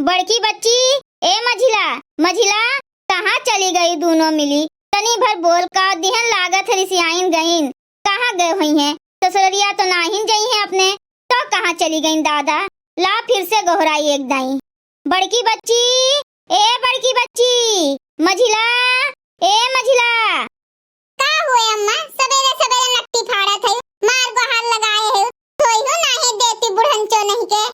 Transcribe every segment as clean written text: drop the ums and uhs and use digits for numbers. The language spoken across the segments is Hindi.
बड़की बच्ची, ए मझिला मझिला, कहाँ चली गई दोनों मिली? तनी भर बोल का दिहन लागत है रिसियाइन गईन। कहाँ गए हुई हैं? ससुरिया तो नाहिन गई हैं अपने, तो कहाँ चली गईन दादा? ला फिर से गोहराई एक दाई। बड़की बच्ची, ए बड़की बच्ची, मझिला, ए मझिला। का हुए अम्मा? सवेरे सवेरे नट्टी फाड़त है, मार बहार लगाए है, थोई हो नाही देती बुढ़नचो नहीं के।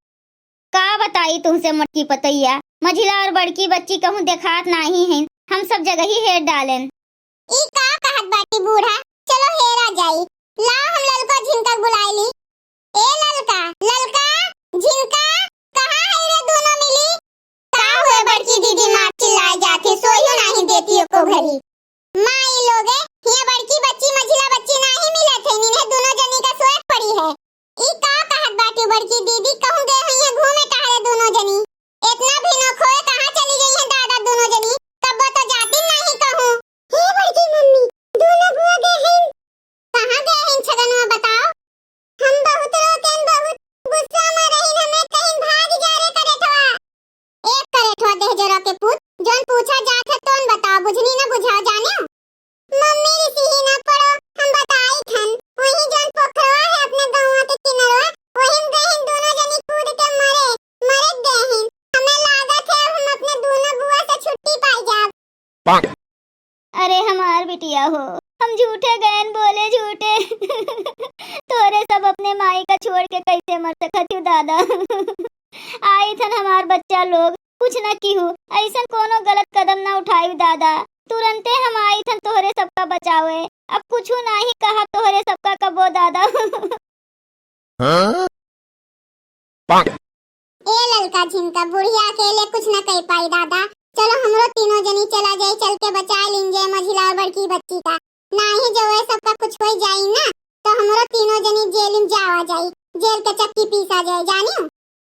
का बताई तुमसे मोटकी पतैया, मझिला और बड़की बच्ची कहूँ देखात नहीं है, हम सब जगह ही हेर डालेन। ई का कहत बाटी बूढ़ा, चलो हेरा जाई। ला हम ललका झिनका बुलाई ली। ए ललका, ललका, झिनका, कहाँ है रे दोनों मिली? का हुए बड़की दीदी मार चिल्लाए जाती, सोइयो नहीं देती को घरी। माई लोगे, हिया बड़की बच्ची मझिला बच्ची नहीं मिले थे, इन्हें दोनों जनी का सोच पड़ी है। ई का कहत बाटी बड़की दीदी, कहूँ गए हुई है घूमे टहरे दोनों जनी। इतना भी न खोए, कहाँ चली गई है दादा दोनों जनी? तब तो जाती नहीं कहूँ। हे बड़की मम्मी, दोनों बुआ गए हैं। कहाँ गए हैं छगनवा बताओ? हम बहुत रोकेन, बहुत गुस्सा में रहीन, हमें कहीं भाग जा रे करे थवा। एक करे थवा देह जरा के पूत, जोन पूछा जात है तोन बताओ, बुझनी न बुझाओ जाने। मम्मी रिसी न पड़ो, हम बताई थन, वही जोन पोखरवा है अपने गांव के किनारवा, वहीं गए हैं दोनों जनी कूद के मरे गए हैं। हमें लागत है अब हम अपने दोनों बुआ से छुट्टी पाई जाब। अरे हमार बिटिया हो, हम झूठे गए बोले झूठे। तोरे सब अपने माई का छोड़ के कैसे मर सकत हूँ दादा? आई थन हमार बच्चा लोग, कुछ न की हूँ, ऐसा कोनो गलत कदम न उठाई दादा। तुरंते हम आई थन तोहरे सबका बचावे, अब कुछ नहीं कहा तोहरे सबका कबो दादा। ए ललका झिनका, बुढ़िया अकेले कुछ न कह पाई दादा। चलो हमरो तीनों जनी चला जाए, चल के बचा लेंगे मझिला और बड़की बच्ची का। नहीं जो है सबका कुछ हो जाई ना, तो हमरो तीनों जनी जेल में जावा जाई, जेल के चक्की पीसा जाए, जानियो?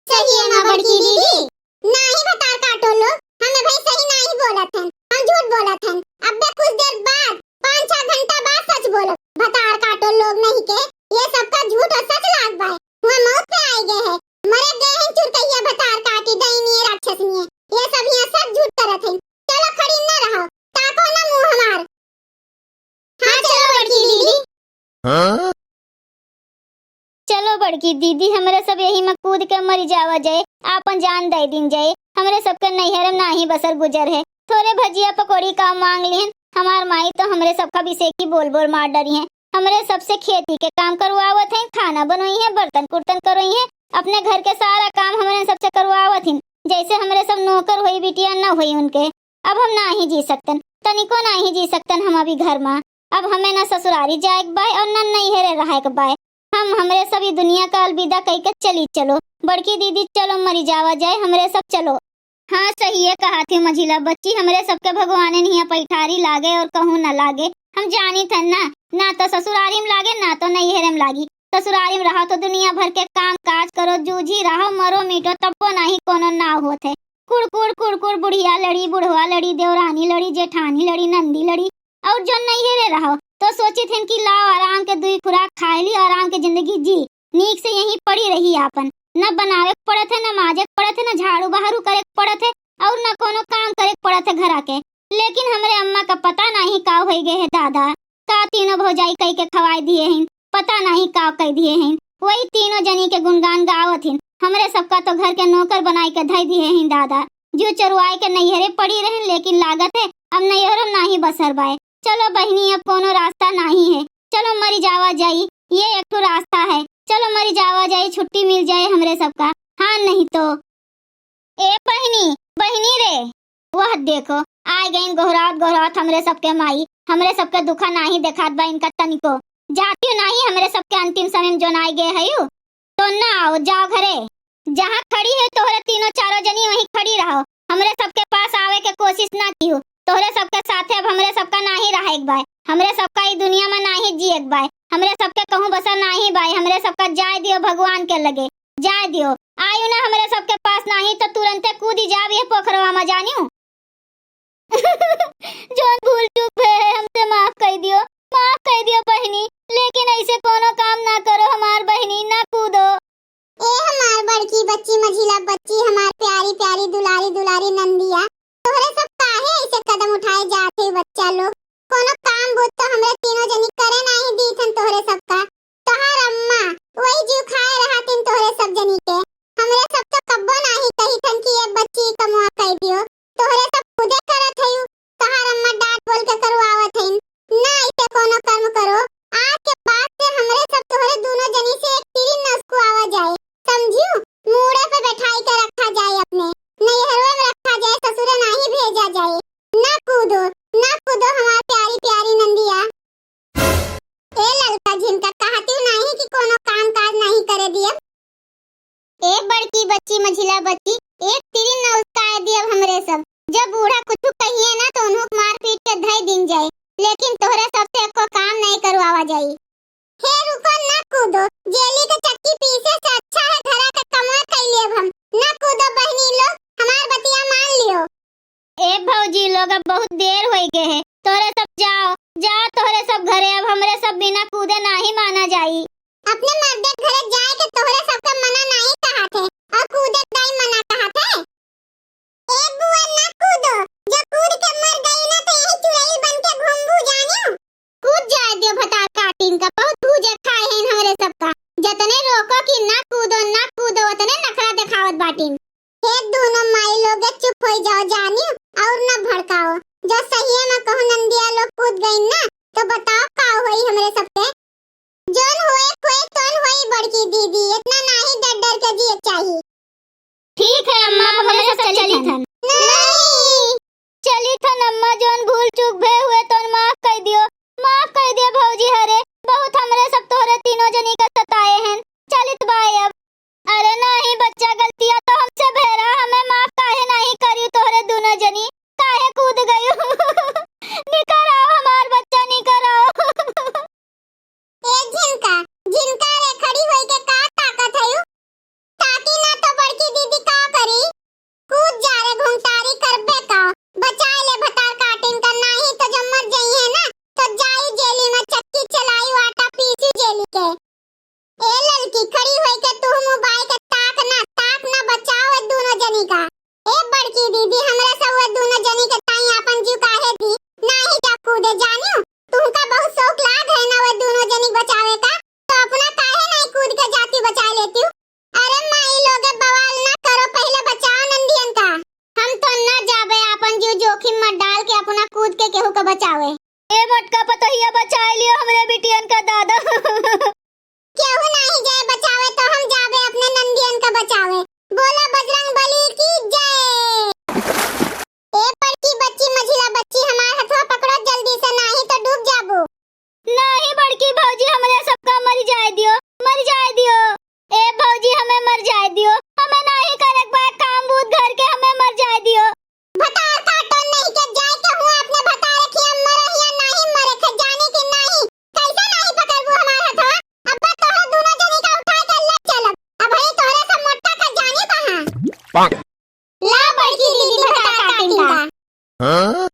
सही है ना बड़की दीदी? नहीं बतार काटो लोग, हमें भाई सही नहीं बोलत हैं, हम झूठ बोलत हैं। अब बे कुछ देर बाद, 5-6 घंटा बाद सच बोलो, बतार काटो लोग नहीं के, ये सबका झूठ और सच लाग बाय। वहाँ मौत पे आए गए हैं, मरे गए हैं चुरकैया बतार काटी दैनी राक्षसनी, ये सब यहाँ सब झूठ करत हैं। चलो खड़ी न रहो, ताको न मुंह हमार। हाँ चलो बड़की दीदी। चलो बड़की दीदी, हमरे सब यही में कूद के मरी जावा जाए, आपन जान दे दिन जाए। हमरे सबके नैहर में नाही बसर गुजर है, थोड़े भजिया पकौड़ी का मांग लिहन। हमार माई तो हमरे सबका बिसेकी बोल बोल मार डरी है। हमरे सबसे खेती के काम करवावत हैं, खाना बनवाई है, बर्तन कुर्तन करवाई है, अपने घर के सारा काम हमरे सबसे करवावत हैं। जैसे हमरे सब नौकर हुई बिटिया न हुई उनके। अब हम ना ही जी सकतन, तनिको ना ही जी सकतन हम अभी घर में। अब हमें न ससुरारी जाए के बाय और न नैहरे रहे के बाय। हम हमरे सभी दुनिया का अलविदा कह के चली चलो। बड़की दीदी चलो मरी जावा जाए, हमरे सब चलो। हाँ सही है कहा थी मझिला बच्ची, हमरे सबके भगवान नहीं पैठारी लागे और कहूँ न लागे। हम जानी थन ना तो ससुरारी में लागे ना तो नैहरे में लागी। ससुरारी में रहो तो दुनिया भर के काम काज करो, जूझी रहो, मरो मिटो, तब को नहीं कोनो ना होते। कुड़कुड़ कुड़कुड़ बुढ़िया लड़ी, बुढ़वा लड़ी, देवरानी लड़ी, जेठानी लड़ी, नंदी लड़ी, और जो नैहरे रहो तो सोची थी कि लाओ आराम के दुई खुराक खाए ली, आराम के जिंदगी जी, नीक से यहीं पड़ी रही आपन। न बनावे पड़े थे, न माजे पड़े थे, न झाड़ू बहारू करे पड़े थे, और न कोनो काम करे पड़े थे घर के। लेकिन हमरे अम्मा का पता नहीं का हो गए है दादा, का तीनों भौजाई कह के खवाई दिए हैं, पता नहीं का कह दिए हैं। वही तीनों जनी के गुणगान गावत हैं। हमरे सबका तो घर के नौकर बनाई के धई दिए हैं दादा। जो चरुआए के नैहरे पड़ी रहे, लेकिन लागत है अब नैहरों नहीं बसर बाए। चलो बहनी, अब कोनो रास्ता नहीं है, चलो मरी जावा जाई, ये एक तो रास्ता है, चलो मरी जावा जाई, छुट्टी मिल जाए हमरे सबका। हाँ नहीं तो ए बहनी, बहनी रे, वह देखो आ गई गोहरात गोहरात हमरे सबके माई। हमरे सबके दुखा नहीं देखात बा इनका तनिको। जाती नहीं हमरे सबके अंतिम समय में जोन आई गए है, तो ना आओ, जाओ घरे। जहाँ खड़ी है तोहरे तीनों चारों जनी वहीं खड़ी रहो, हमरे सबके पास आवे के कोशिश ना कियो। तोहरे सबके साथे अब हमरे सबका नाही रहे एक बाय, हमरे सबका ई दुनिया में नाही जी एक बाय, हमरे सबके कहूँ बसा नाही बाय, हमरे सबका जाय दियो भगवान के लगे, जाय दियो। आयु ना हमरे सबके पास नहीं तो तुरंते कूदी जावी है पोखरवा में, जानियो। जोन भूल चूक है हमसे माफ कर दियो बहनी, लेकिन ऐसे कोनो काम ना करो हमार बहनी, ना कूदो। ए हमार बड़की बच्ची मझिला बच्ची, हमार प्यारी प्यारी दुला प्यारी नंदिया, तोहरे सब काहे ऐसे कदम उठाए जाते बच्चा लोग। कोनो काम बुत तो हमरे तीनों जनी करे नहीं दी थन तोहरे सबका। तोहार अम्मा वही जीव खाए रहतिन तोहरे सब जनी के। हमरे सब तो कब्बो नहीं कही थन कि ये बच्ची कमुआ कह दियो। तोहरे सब खुदे करत हयु। तोहार अम्मा डांट बोल के करवावत हइन। ना ऐसे कोनो कर्म करो। आज के बाद से हमरे सब तोहरे दोनों जनी से एक तीरी न उसको आवा जाए। समझियो? मूड़े पे बैठाई के रखा जाए अपने। नैहरों में रखा जाए, ससुरे नहीं भेजा जाए। ना कूदो हमार प्यारी प्यारी नंदिया। ए ललका झिनका कहती नहीं कि कोनो काम काज नहीं करे दिया। ए बड़की बच्ची मझिला बच्ची, एक तीरी न उसका दिया हमरे सब। जब बूढ़ा कुछ कहिए ना तो उन्हों मार पीट के धई दिन जाए, लेकिन तोहरे सबसे एको काम नहीं करवावा जाई। हे रुको, ना कूदो। जेली के चक्की पीसे से अच्छा है घरा के कमा कर लेब हम। ना कूदो बहनी लोग, हमार बतिया मान लियो। ए भौजी लोग अब बहुत देर हो गए है, तोरे सब जाओ तोहरे सब घरे। अब हमरे सब बिना कूदे नहीं माना जाई। अपने मर्दे घरे जाए के तोहरे सबके मना नहीं कहा थे और कूदे दाई मना कहा थे। ए बुआ ना कूदो, जो कूद के मर गई ना तो यही चुड़ैल बन के घूमबू जानियो। कूद जाए दियो भतार काटिन का, बहुत भूजे खाए हैं हमरे सबका। जतने रोको कि ना कूदो उतने नखरा दिखावत बाटिन। हे दोनों माई लोग चुप हो जाओ जानियो और ना भड़काओ। जो सही में कहूं नंदिया लोग कूद गई ना तो बताओ का होई हमरे सबके। जोन होए कोई तोन होई बड़की दीदी, इतना नहीं डर डर के जिए चाहिए। ठीक है अम्मा, हमरे सब चली थन। नहीं चली थन अम्मा, जोन भूल चूक भे हुए तो माफ कर दियो भौजी हरे। बहुत हमरे सब तोहरे तीनों जनी के सताए हैं। चलित बाई अब। अरे नहीं बच्चा, गलतियां तो हमसे भेरा, हमें माफ काहे नहीं करी तोहरे दोनों जनी। काहे कूद गई निकर आओ हमार बच्चा, निकर आओ। ए झिनका रे खड़ी होई के का ताकत है यू? ताकी ना तो बड़की दीदी का करी। कूद जा रे घुंघटारी करबे का। बचाए ले भतार काटिन का, नहीं तो जब मर जाई है ना तो जाई जेली में चक्की चलाई आटा पीसी जेली के। ए ललकी खड़ी होई के तू मोबाइल के ताक ना बचाओ ए दोनों जनी का। ए बड़की दीदी हमरे सब वो दोनों जनी के ताई अपन जीव काहे दी। नहीं जा कूदे जानियो। तुमका बहुत शौक लाग है ना वो दोनों जनी बचावे का, तो अपना काहे नहीं कूद के जाती बचा लेती हूँ। अरे माई लोगे बवाल ना करो, पहले बचाओ नंदियन का। हम तो ना जाबे अपन जीव जोखिम में डाल के अपना कूद के केहू का बचावे। ए मटका पतोहिया बचा लियो हमरे बिटियन का दादा। केहू नहीं जाए बचावे तो हम जाबे अपने नंदियन का बचावे। बोला बजरंग बली की जय। ए बड़की बच्ची मझिला बच्ची, हमार हथवा पकड़ो जल्दी से, नहीं तो डूब जाबू। नहीं बड़की भौजी, हमरे सबका मर जाए दियो। ए भौजी हमें मर जाए दियो, हमें नहीं करे कोई काम बूत घर के, हमें मर जाए दियो। भतार काटो नहीं के जाए के हुआ अपने भतार रखिया मरे या नहीं मरे के जाने की नहीं। कैसा नहीं पकड़बू हमार हथवा। अब तोहरा दोनों जनी का उठा के ले चलब। अब है तोहरे सब मोटा का जाने कहां। Bonk. ला बड़की दीदी भतार काटिन का। Huh?